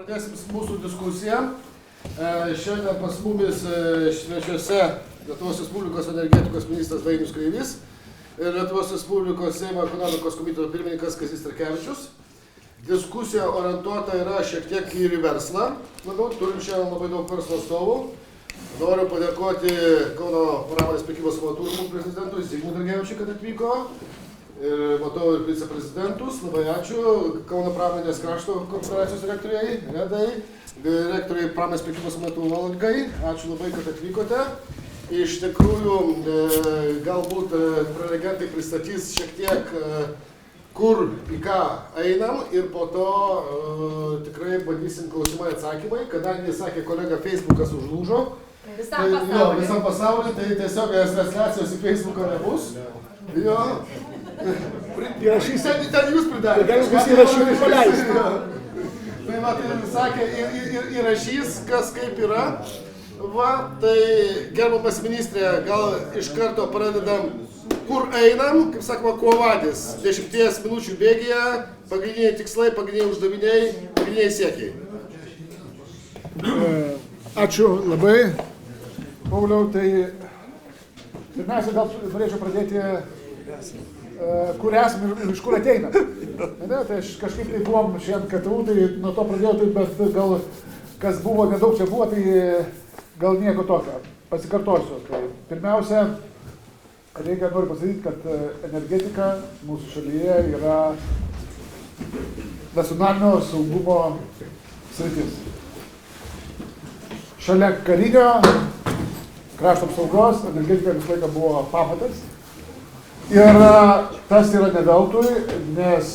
Pradėsim mūsų diskusiją. Šiandien pas mumis svečiuose Lietuvos Respublikos energetikos ministras Dainius Kreivys ir Lietuvos Respublikos Seimo ekonomikos komiteto pirmininkas Kazys Starkevičius. Diskusija orientuota yra šiek tiek ir į verslą. Turim šiandien labai daug verslo atstovų. Noriu padėkoti Kauno pramonės prekybos amatų rūmų prezidentui Zigmui Dargevičiui, kad atvyko. Ir matau ir viceprezidentus, labai ačiū. Kauno pramonės krašto korporacijos direktoriai, Redai, direktoriai pramonės prekybos amatų Valgai. Ačiū labai, kad atvykote. Iš tikrųjų, galbūt prelegentai pristatys šiek tiek, kur į ką einam ir po to tikrai bandysim klausimai atsakymai, kadangi sakė kolega Facebookas užlūžo. Visam pasauliu, tai tiesiog transliacijos į Facebooką nebus. Jo. Įrašysim, ten jūs pridarėte. Galim bus įrašyti ir paleisti. Tai va, tai sakė, įrašys, kas kaip yra. Va, tai gerbiamas ministrė, gal iš karto pradedam, kur einam, kaip sakoma, kovadis. 10 minučių bėgyje, pagrindiniai tikslai, pagrindiniai uždaviniai, pagrindiniai siekiai. Ačiū labai, Pauliau. Tai pirmiausia, gal norėčiau pradėti, kur esame ir iš kur ateina. Tai aš kažkaip tai buvom šiandien KTU, tai nuo to pradėjau, tai, bet gal kas buvo, nedaug čia buvo, tai gal nieko tokio. Pasikartosiu. Tai pirmiausia, noriu pasakyti, kad energetika mūsų šalyje yra nacionalinio saugumo sritis. Šalia karinio krašto apsaugos energetika visą laiką buvo pamatas. Ir tas yra ne veltui, nes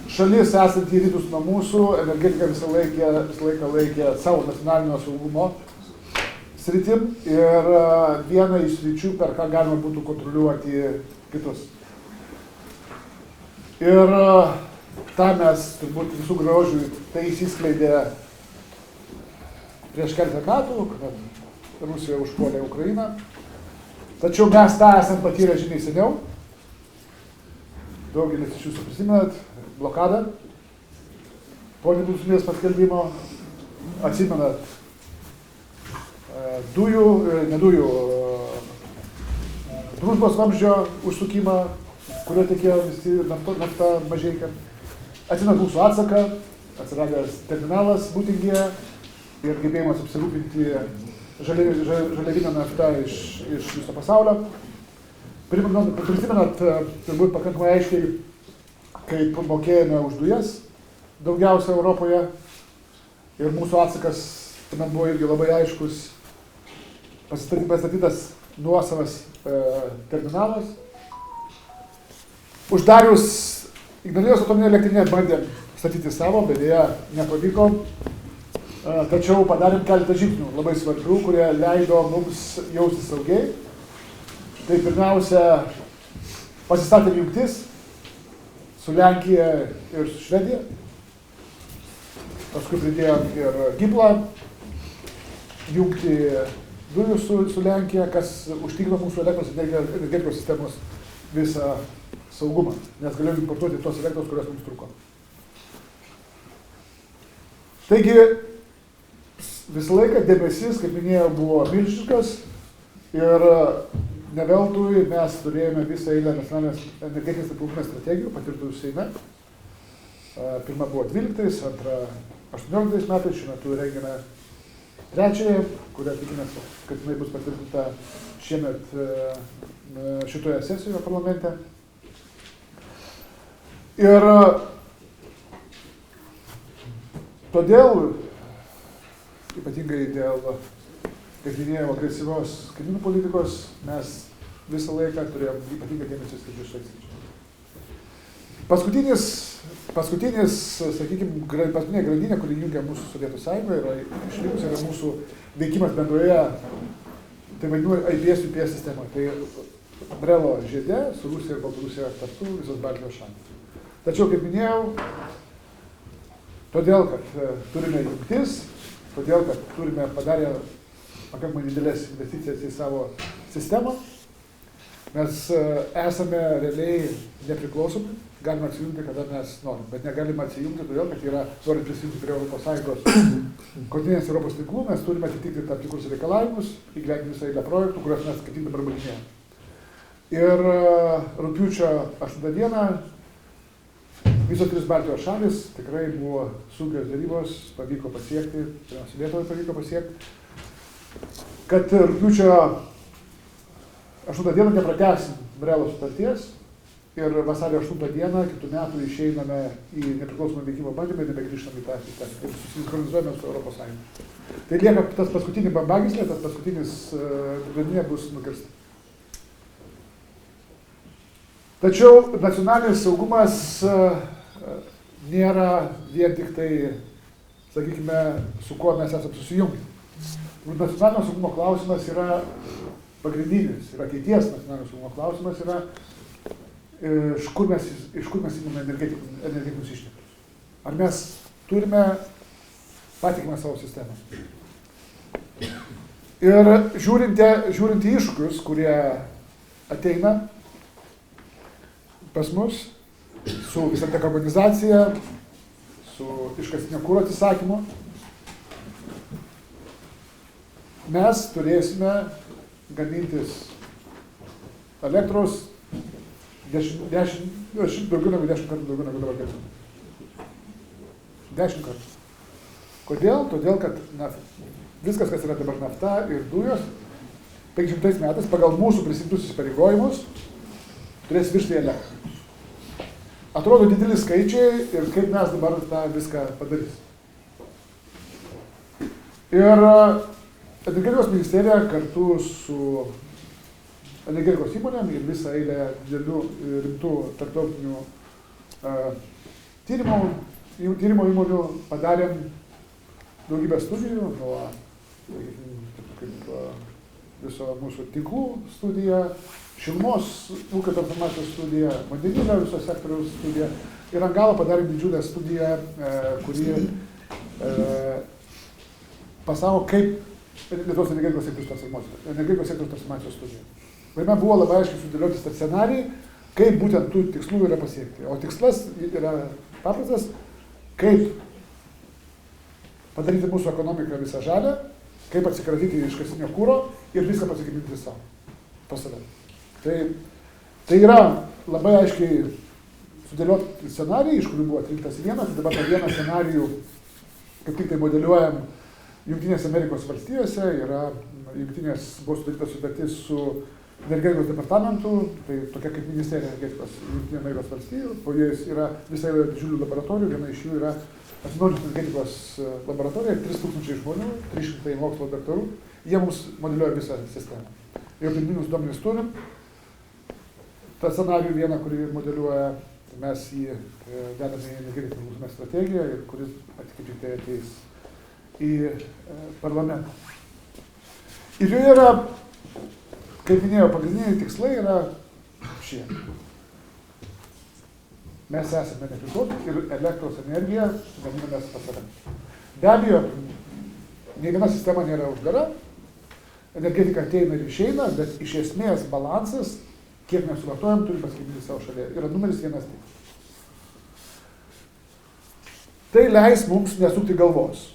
šalis esant į rytus nuo mūsų, energetika visą laiką laikė savo nacionalinio saugumo sritim ir viena iš sričių, per ką galima būtų kontroliuoti kitus. Ir tą mes turbūt visų grožių tai įsiskleidė prieš keletą metų, kad Rusija užpuolė Ukrainą. Tačiau mes tą esam patyrę žymiai seniau. Daugelis iš jūsų prisimenat blokadą po nepriklausomybės paskelbimo. Atsimenat družbos vamzdžio užsukimą, kurio tekėjo visi nafta Mažeikiam. Atsimenat mūsų atsaką, atsiradęs terminalas Būtingėje ir gebėjimas apsirūpinti žaliavinę naftą iš viso pasaulio. Prisimenat turbūt pakankamai aiškiai, kaip mokėjome už dujas daugiausia Europoje. Ir mūsų atsakas tuomet buvo irgi labai aiškus. Pastatytas nuosavas terminalas. Uždarius Ignalinos atominę elektrinę bandėm statyti savo, bet deja nepavyko. Tačiau padarėm keletą žingsnių labai svarbių, kurie leido mums jausti saugiai. Tai pirmiausia, pasistatėm jungtis su Lenkija ir su Švedija. Paskui pridėjom ir Giblą, jungti dujų su Lenkija, kas užtikrino mūsų elektros energetikos sistemos visą saugumą, nes galėjom importuoti tos elektros, kurios mums trūko. Taigi, visą laiką dėmesys, kaip minėjau, buvo milžiniškas ir ne veltui mes turėjome visą eilę nacionalinės energetinės nepriklausomybės strategijų patirtų Seime. Pirma buvo 12, antra 18 metais, šiuo metu rengiame trečiąją, kurią tikimės, kad jinai bus patvirtinta šiemet šitoje sesijoje parlamente. Ir todėl, ypatingai dėl, kaip minėjau, agresyvios kaimynų politikos, mes visą laiką turėjom ypatingą dėmesį skirti šitai sričiai. Paskutinis, sakykime, paskutinė grandinė, kuri jungia mūsų Sovietų Sąjungą, yra išlikusi, yra mūsų veikimas bendroje, tai vadinu, IPS-UPS sistema. Tai Brelo žiede su Rusija ir Baltarusija kartu visos Baltijos šalys. Tačiau, kaip minėjau, todėl, kad turime jungtis, todėl, kad turime padarę pakankamai didelės investicijas į savo sistemą, mes esame realiai nepriklausomi galime atsijungti, kada mes norim, bet negalime atsijungti todėl, kad yra, norint prisijungti prie ES kontinentinės Europos tinklų, mes turime atitikti tam tikrus reikalavimus, įgyvendinti visą eilę projektų, kuriuos mes kaip tik dabar baiginėjame. Ir rugpjūčio 8 dieną visos 3 Baltijos šalis tikrai buvo sunkios derybos, pavyko pasiekti, pirmiausia Lietuvai pavyko pasiekti, kad rugpjūčio 8 dieną nepratęsim Brelo sutarties ir vasario 8 dieną kitų metų išeiname į nepriklausomą veikimo bandymą ir nebegrįžtam į tą sistemą ir susinchronizuojame su Europos Sąjunga. Tai lieka tas paskutinį bambagyslė, tas paskutinis grandinė bus nukirsta. Tačiau nacionalinis saugumas nėra vien tik tai, sakykime, su kuo mes esame susijungę. Nacionalinio saugumo klausimas yra pagrindinis, ir ateities nacionalinio saugumo klausimas yra, iš kur mes imame energetinius išteklius. Ar mes turime patikimą savo sistemą. Ir žiūrint į iššūkius, kurie ateina pas mus su visa dekarbonizacija, su iškastinio kuro atsisakymu, mes turėsime gamintis elektros daugiau negu 10 kartų daugiau negu dabar gaminame. 10 kartų. Kodėl? Todėl, kad viskas, kas yra dabar nafta ir dujos, 500 metais pagal mūsų prisimtus įsipareigojimus turės viršti elektrą. Atrodo dideli skaičiai ir kaip mes dabar tą viską padarysim. Ir energetikos ministerija kartu su energetikos įmonėm ir visą eilę didelių rimtų tarptautinių tyrimo įmonių padarėm daugybę studijų, nuo kaip viso mūsų tinklų studija, šilumos ūkio transformacijos studija, vandenilio viso sektoriaus studija ir ant galo padarėm didžiulę studiją, kuri pasako, kaip Lietuvos energetikos sektoriaus transformacijos studija. Kuriame buvo labai aiškiai sudėlioti scenarijai, kaip būtent tų tikslų yra pasiekti. O tikslas yra paprastas, kaip padaryti mūsų ekonomiką visą žalę, kaip atsikratyti iškastinio kuro ir viską pasigaminti savo, pas save. Tai yra labai aiškiai sudėlioti scenarijai, iš kurių buvo atrinktas vienas, dabar tą vieną scenarijų kaip tik tai modeliuojam Jungtinėse Amerikos valstijose, buvo sudarytas sutartis su energetikos departamentu, tai tokia kaip ministerija energetikos Jungtinėse Amerikos valstijų, po jais yra visai didžiulių laboratorijų, viena iš jų yra atsinaujinančios energetikos laboratorija, 3000 žmonių, 300 mokslo daktarų, jie mums modeliuoja visą sistemą. Jau pirminius duomenis turim, tą scenarijų vieną, kurį modeliuoja, mes jį dedame į energetikos strategiją ir kuris kaip tik tai ateis į parlamentą. Ir jų yra, kaip minėjau, pagrindiniai tikslai yra šie. Mes esame nepriklausomi ir elektros energiją gaminamės pas save. Be abejo, nei viena sistema nėra uždara, energetika ateina ir išeina, bet iš esmės balansas, kiek mes suvartojam, turi pasigaminti savo šalyje. Yra numeris 1 tik. Tai leis mums nesukti galvos.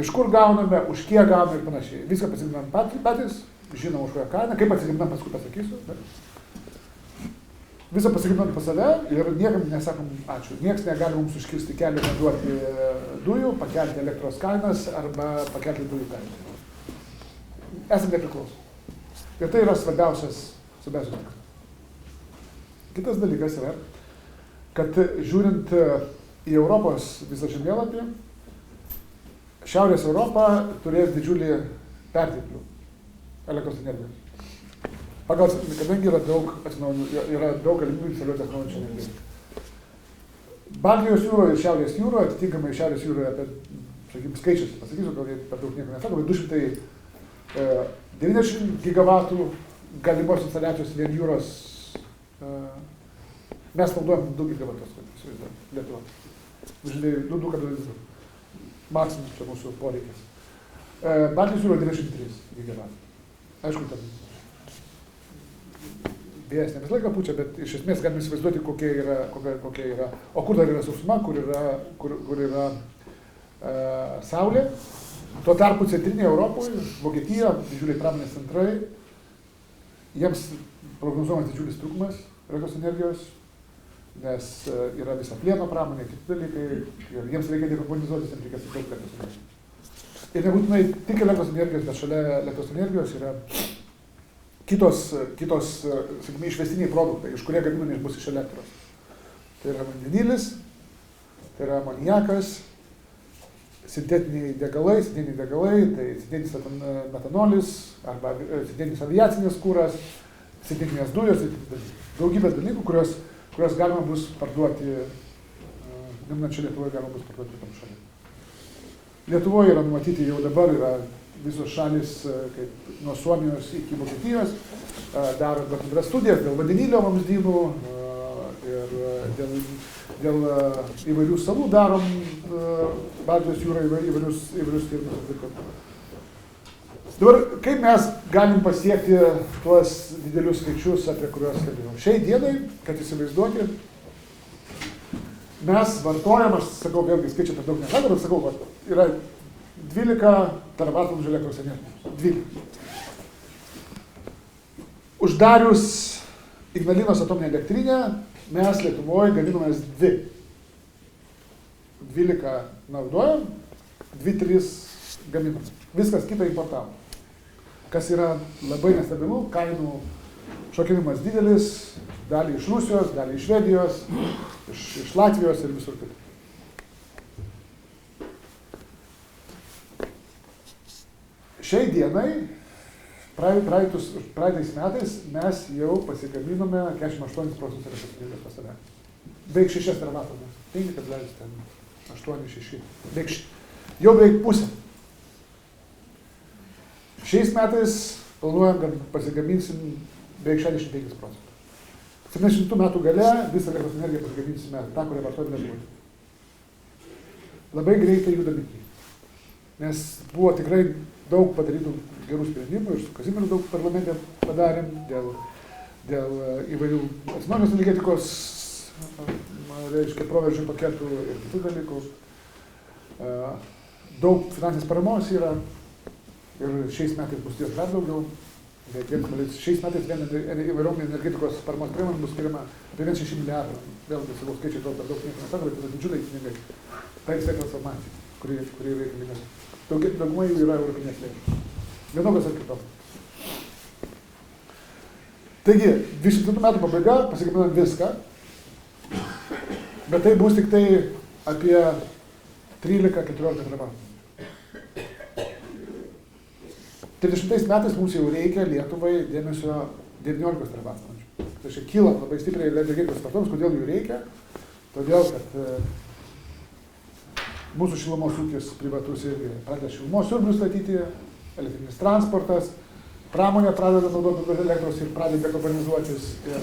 Iš kur gauname, už kiek gauname ir panašiai. Viską pasigaminam patys, žinom už kokią kainą, kaip pasigaminam, paskui pasakysiu. Visą pasigaminam pas save ir niekam nesakom ačiū. Niekas negali mums užkirsti kelią neduoti dujų, pakelti elektros kainas arba pakelti dujų kainą. Esame nepriklausomi. Ir tai yra svarbiausias dalykas. Kitas dalykas yra, kad žiūrint į Europos visą žemėlapį, Šiaurės Europa turės didžiulį perteklių elektros energijos. Kadangi yra daug galimybių instaliuoti atsinaujinančią energiją. Baltijos jūroje ir Šiaurės jūroje, atitinkamai Šiaurės jūroje apie, sakykime, skaičius, pasakysiu, gal per daug nieko nesako, bet 290 gigavatų galimos instaliacijos vien jūros, mes naudojam 2 gigavatus, Lietuva. Žinai, 2,2. Maksimum čia mūsų poreikis. Baltijos jūroje 93 gigavatų. Aišku, ten vėjas ne visą laiką pučia, bet iš esmės galime įsivaizduoti, kokia yra. O kur dar yra sausuma, kur yra saulė. Tuo tarpu centrinėje Europoje, Vokietija, didžiuliai pramonės centrai, jiems prognozuojamas didžiulis trūkumas elektros energijos, nes yra visa plieno pramonė, kiti dalykai, ir jiems reikia dekarbonizuotis, jiems reikia sukaupti elektros energijos. Ir nebūtinai tik elektros energijos, bet šalia elektros energijos yra kitos sakykime, išvestiniai produktai, iš kurie gaminami bus iš elektros. Tai yra vandenilis, tai yra amoniakas, sintetiniai degalai, tai sintetinis metanolis, arba sintetinis aviacinis kūras, sintetinės dujos, daugybės dalykų, kurios galima bus parduoti, gaminant čia Lietuvoje galima bus parduoti kitom šalim. Lietuvoje yra numatyti jau dabar, yra visos šalis, kaip nuo Suomijos iki Vokietijos, daro bendras studijas dėl vandenilio vamzdynų ir dėl įvairių salų darom Baltijos jūrą įvairius tyrimus. Dabar, kaip mes galim pasiekti tuos didelius skaičius, apie kuriuos kalbėjom? Šiai dienai, kad įsivaizduoti, mes vartojam, aš sakau, vėlgi skaičiai per daug nesakau, bet sakau, yra 12 teravatvalandžių elektros energijos. 12. Uždarius Ignalinos atominę elektrinę, mes Lietuvoje gaminomės 2. 12 naudojam, 2-3 gaminam. Viskas kitą importavom. Kas yra labai nestabilu, kainų šokinimas didelis, dalį iš Rusijos, dalį iš Švedijos, iš Latvijos ir visur kitur. Šiai dienai, praeitais metais, mes jau pasigaminome 48% elektros energijos pas save. Beveik 6 teravatvalandes, 5,8-6. Jau beveik pusę. Šiais metais planuojam, kad pasigaminsim beveik 65%. 70 metų gale visą elektros energiją pasigaminsime tą, kurią vartojame Lietuvoje. Labai greitai juda bitiniai. Nes buvo tikrai daug padarytų gerų sprendimų ir su Kazimieru daug parlamente padarėm dėl įvairių atsinaujinančios energetikos, reiškia, proveržio paketų ir kitų dalykų. Daug finansinės paramos yra ir šiais metais bus ties dar daugiau. Šiais metais vien įvairiom energetikos paramos priemonėm bus skiriama apie 1,6 milijardų. Vėlgi, sakau, skaičiai daug nieko nesako, bet tai yra didžiuliai pinigai. Tai visai transformacija, kuri reikalinga. Daugumai jų yra europinės lėšos. Vienokios ar kitokios. Taigi, 22 metų pabaiga, pasigaminam viską, bet tai bus tik tai apie 13-14 teravatvalandžių. 30 metais mums jau reikia Lietuvai dėmesio 19 teravatvalandžių. Tai čia kyla labai stipriai energetikos vartojimas. Kodėl jų reikia? Todėl, kad mūsų šilumos ūkis privatus irgi pradeda šilumos siurblius statyti, elektrinis transportas, pramonė pradeda naudoti elektros ir pradeda dekarbonizuotis ir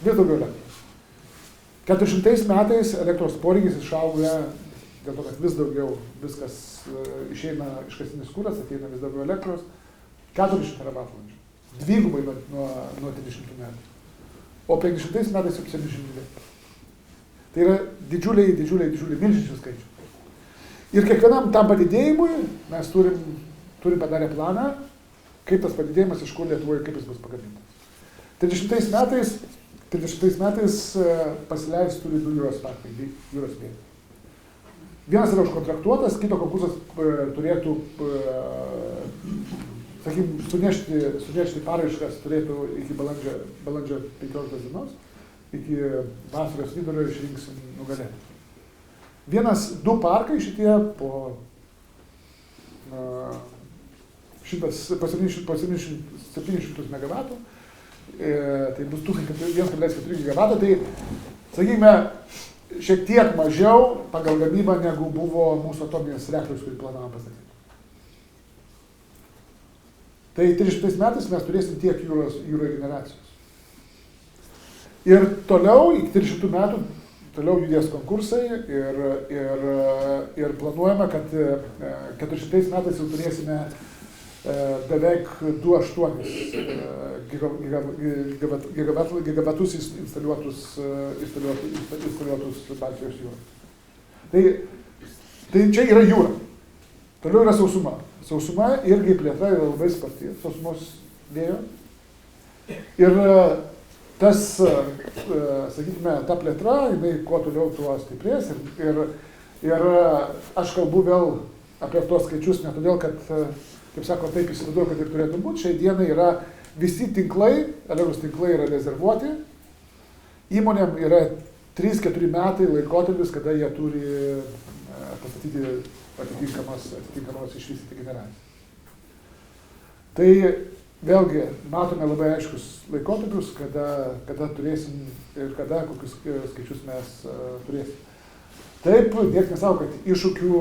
vis daugiau elektros. 400 metais elektros poreikis išauga dėl to, kad vis daugiau viskas išeina iškastinis kuras, ateina vis daugiau elektros, 400 teravatvalandžių. Dvigubai nuo 30 metų. O 50 metais jau 700. Tai yra didžiuliai milžiniški skaičiai. Ir kiekvienam tam padidėjimui mes turim padarę planą, kaip tas padidėjimas iš kur Lietuvoje, kaip jis bus pagamintas. 30 metais pasileis turi 2 jūros parkai, jūros vėjai. Vienas yra užkontraktuotas, kito konkursas turėtų, sunešti paraiškas turėtų iki balandžio 15 dienos. Iki vasaros vidurio išrinksim nugalėtoją. 2 parkai šitie po 700 megavatų, tai bus 1,4 gigavatų, tai, sakykime, šiek tiek mažiau pagal gamybą, negu buvo mūsų atominės reaktorius, kurį planavom pastatyti. Tai 30 metais mes turėsim tiek jūroje generacijos. Ir toliau, iki 300 metų, toliau judės konkursai ir planuojama, kad 400 metais jau turėsime beveik 2,8 gigabatus instaliuotus Baltijos jūroje. Tai čia yra jūra. Toliau yra sausuma. Sausuma irgi plėtra yra labai sparti, sausumos vėjo. Ir tas, sakykime, ta plėtra, jinai kuo toliau tuo stiprės. Ir aš kalbu vėl apie tos skaičius, ne todėl, kad, kaip sako, taip įsivaizduoju, kad ir turėtų būti. Šiai dienai yra visi tinklai, elektros tinklai yra rezervuoti. Įmonėm yra 3-4 metai laikotarpis, kada jie turi pastatyti atitinkamos išvystyti generacijas. Tai vėlgi matome labai aiškus laikotarpius, kada turėsim ir kokius skaičius mes turėsim. Taip, niekas nesako, kad iššūkių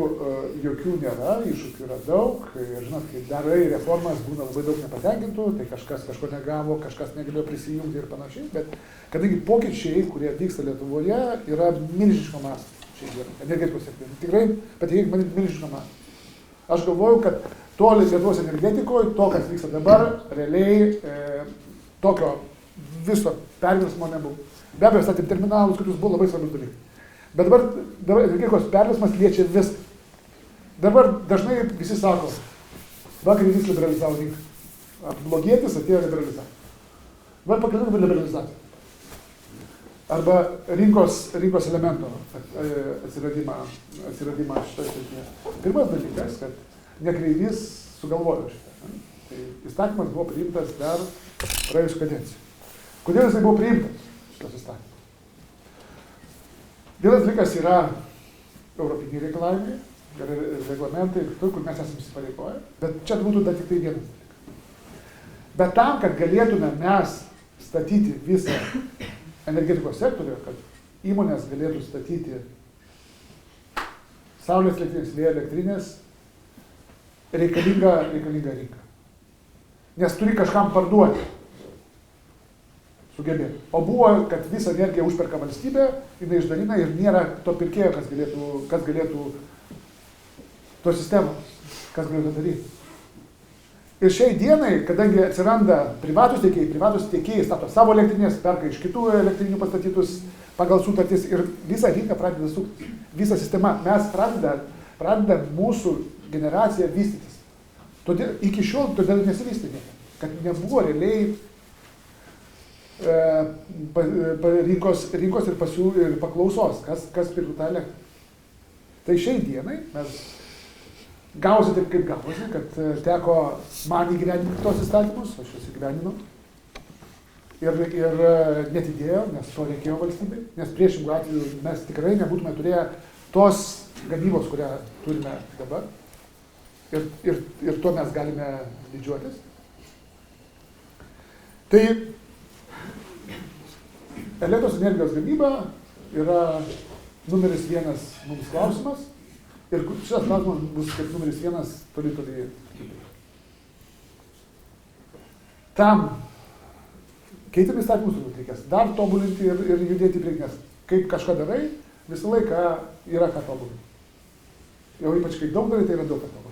jokių nėra, iššūkių yra daug. Ir žinot, kai darai reformas, būna labai daug nepatenkintų, tai kažkas kažko negavo, kažkas negalėjo prisijungti ir panašiai. Bet kadangi pokyčiai, kurie vyksta Lietuvoje, yra milžiniško masto šiandien, energetikos sektoriuje. Tikrai, patikėkit man, milžiniško masto. Aš galvoju, kad to Lietuvos energetikoje, to, kas vyksta dabar, realiai tokio viso perversmo nebuvo. Be abejo, statėm terminalus, kitus buvo labai svarbus dalykai. Bet dabar energetikos perversmas liečia viską. Dabar dažnai visi sako, vakar vis liberalizavo rinką. Blogietis atėjo liberalizavo. Dabar pakalbėkime apie liberalizaciją. Arba rinkos elemento atsiradimą šitoje srityje. Pirmas dalykas, kad ne Kreivys sugalvojo šitą. Tai įstatymas buvo priimtas dar praėjusią kadenciją. Kodėl jisai buvo priimtas, šitas įstatymas? Vienas dalykas yra europiniai reikalavimai, reglamentai, kur mes esame įsipareigoję, bet čia būtų dar tik tai vienas dalykas. Bet tam, kad galėtume mes statyti visą energetikos sektorių, kad įmonės galėtų statyti saulės elektrinės, vėjo elektrinės, reikalinga rinka. Nes turi kažkam parduoti. Sugebėti. O buvo, kad visą energiją užperka valstybė, jinai išdalina ir nėra to pirkėjo, kas galėtų tos sistemos, kas galėtų daryti. Ir šiai dienai, kadangi atsiranda privatus tiekėjai stato savo elektrinės, perka iš kitų elektrinių pastatytus pagal sutartis ir visa rinka pradeda suktis. Visa sistema, mes pradeda mūsų generacija vystytis. Todėl, iki šiol todėl nesivystė, kad nebuvo realiai rinkos ir paklausos, kas pirktų tą elektrą. Tai šiai dienai mes gausi taip, kaip gavosi, kad teko man įgyvendinti tos įstatymus, aš juos įgyvendinau. Ir netidėjau, nes to reikėjo valstybei, nes priešingų atveju mes tikrai nebūtume turėję tos gamybos, kurią turime dabar. Ir tuo mes galime didžiuotis. Tai elektros energijos gamyba yra numeris 1 mums klausimas ir šitas klausimas bus kaip numeris 1 toli. Tam keitėm įstatymus turbūt reikės dar tobulinti ir judėti į priekį, nes kaip kažką darai, visą laiką yra ką tobulinti. Jau ypač kai daug darai, tai yra daug ką tobulinti.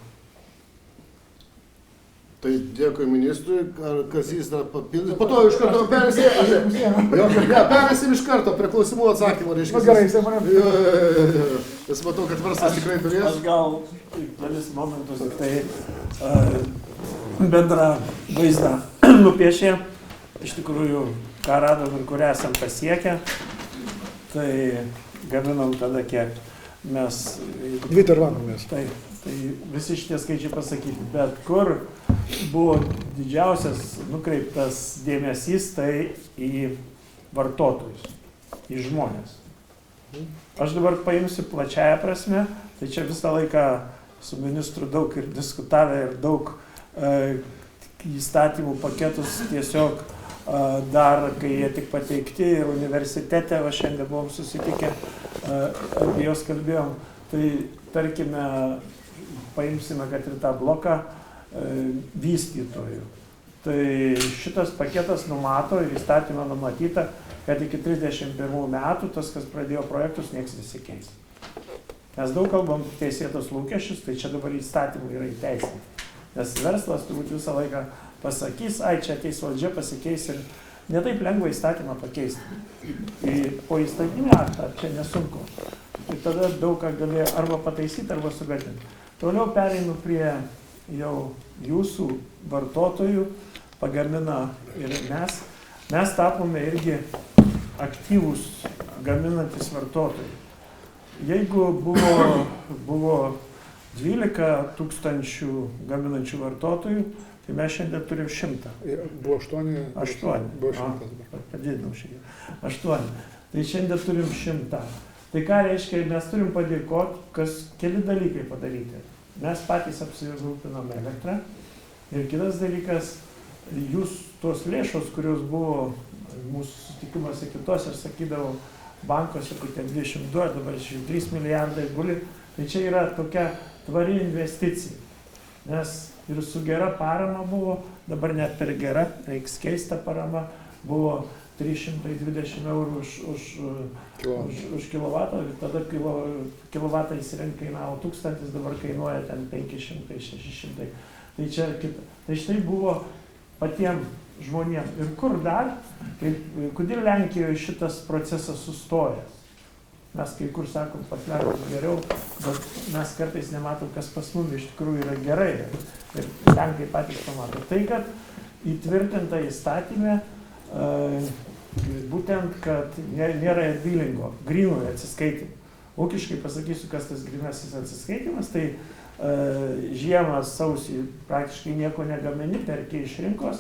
Tai dėkui ministrui, Kazys dar papildys. Po to iš karto perėsim iš karto prie klausimų atsakymų. Na gerai, jisai mane. Nes matau, kad verslas tikrai turės. Aš gal dalis momentus tai bendrą vaizdą nupiešė. Iš tikrųjų, ką radom ir kur esam pasiekę, tai gaminam tada, kiek mes... 2 termometrus. Tai visi šitie skaičiai pasakyti, bet kur buvo didžiausias nukreiptas dėmesys, tai į vartotojus, į žmonės. Aš dabar paimsiu plačiają prasme, tai čia visą laiką su ministru daug ir diskutavę ir daug įstatymų paketus tiesiog dar, kai jie tik pateikti ir universitete, va šiandien buvom susitikę, apie juos kalbėjom, tai tarkime, paimsime, kad ir tą bloką vystytojų. Tai šitas paketas numato ir įstatymą numatyta, kad iki 31 metų tas, kas pradėjo projektus, nieks nesikeis. Mes daug kalbam teisėtos lūkesčius, tai čia dabar įstatymai yra įteisinti. Nes verslas turbūt visą laiką pasakys, ai čia ateis valdžia, pasikeis ir netaip lengva įstatymą pakeisti. Po įstatyminį aktą čia nesunku. Ir tada daug ką gali arba pataisyti, arba sugadinti. Toliau pereinu prie jau jūsų vartotojų, pagamina ir mes. Mes tapome irgi aktyvūs gaminantis vartotojai. Jeigu buvo 12 tūkstančių gaminančių vartotojų, tai mes šiandien turim 100. Buvo 8. 8. Buvo 100. Padidinau šiandien. 8. Tai šiandien turim 100. Tai ką reiškia, mes turim padėkoti, keli dalykai padaryti. Mes patys apsirūpinom elektrą. Ir kitas dalykas, jūs tos lėšos, kurios buvo mūsų susitikimuose kitose, aš sakydavau, bankuose, kur ten 22, dabar 3 milijardai guli, tai čia yra tokia tvari investicija. Nes ir su gera parama buvo, dabar net per gera, reiks keista parama, buvo 320 eurų už kilovatą, ir tada kilovatą įsirengt kainavo 1000, dabar kainuoja ten 500, 600. Tai čia kita. Tai štai buvo patiems žmonėms. Ir kur dar, kodėl Lenkijoje šitas procesas sustojęs? Mes kai kur sakom, pas Lenkus geriau, bet mes kartais nematom, kas pas mumis iš tikrųjų yra gerai. Ir Lenkai patys pamato. Tai, kad įtvirtinta įstatymė, būtent, kad nėra bilingo, grynojo atsiskaitimo. Ūkiškai pasakysiu, kas tas grynasis atsiskaitimas, tai žiemą, sausį praktiškai nieko negamini, perki iš rinkos,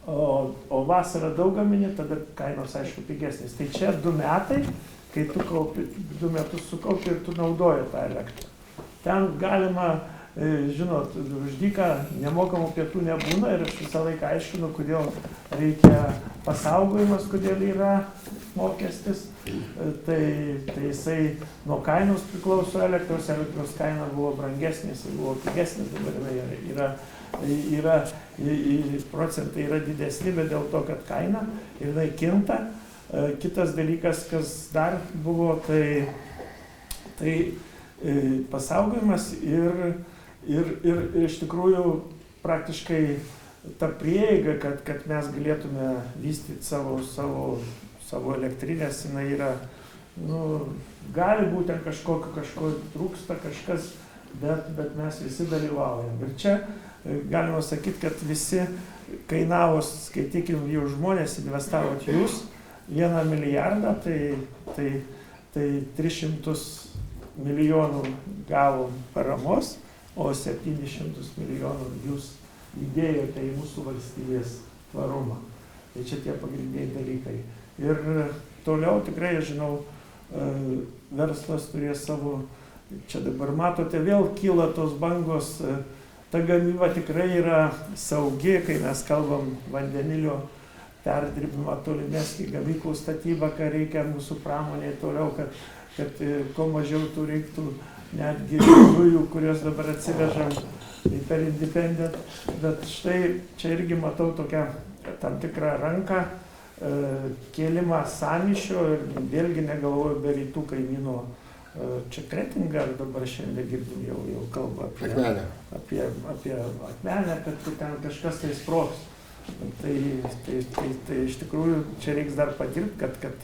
o vasarą daug gamini, tada kainos aišku pigesnės. Tai čia 2 metai, kai tu kaupi, 2 metus sukaupi ir tu naudoji tą elektrą. Ten galima, žinot, už dyką nemokamų pietų nebūna ir aš visą laiką aiškinu, kodėl reikia pasaugojimas, kodėl yra mokestis. Tai jisai nuo kainos priklauso elektros kaina buvo brangesnės, buvo pigesnės, dabar procentai yra didesni, bet dėl to, kad kaina jinai kinta. Kitas dalykas, kas dar buvo, tai pasaugojimas ir iš tikrųjų praktiškai ta prieiga, kad mes galėtume vystyti savo elektrinės, jinai yra, gali būti kažko trūksta, kažkas, bet mes visi dalyvaujam. Ir čia galima sakyti, kad visi kainavos, skaitykim, jau žmonės investavot jūs 1 milijardą, tai 300 milijonų gavom paramos, o 700 milijonų jūs įdėjote į mūsų valstybės tvarumą. Tai čia tie pagrindiniai dalykai. Ir toliau tikrai, žinau, verslas turės savo, čia dabar matote, vėl kyla tos bangos, ta gamyba tikrai yra saugi, kai mes kalbam vandenilio perdirbimą, tolimesnį gamyklų statybą, ką reikia mūsų pramonėje toliau, kad kuo mažiau tų reiktų netgi dujų, kurios dabar atsivežam per Independent. Bet štai čia irgi matau tokią tam tikrą ranką, kėlimą sąmyšio ir vėlgi negalvoju be rytų kaimynų. Čia Kretinga, dabar šiandien girdim jau kalba apie Akmenę, kad ten kažkas tai sprogs. Tai iš tikrųjų čia reiks dar padirbti, kad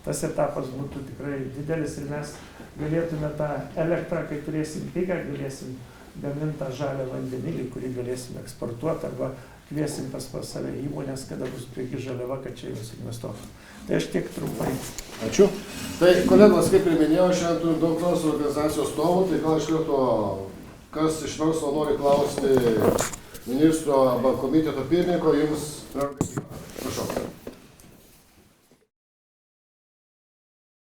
tas etapas būtų tikrai didelis ir mes galėtume tą elektrą, kai turėsim pigą, galėsim gaminti tą žalią vandenilį, kurį galėsim eksportuoti arba kviesim pas save įmonės, kada bus pigi žaliava, kad čia jūs investuotum. Tai aš tiek trumpai. Ačiū. Tai kolegos, kaip ir minėjau, šiandien turim daug verslo organizacijos atstovų, tai gal iš karto, kas iš verslo nori klausti ministro arba komiteto pirmininko, jums prašau.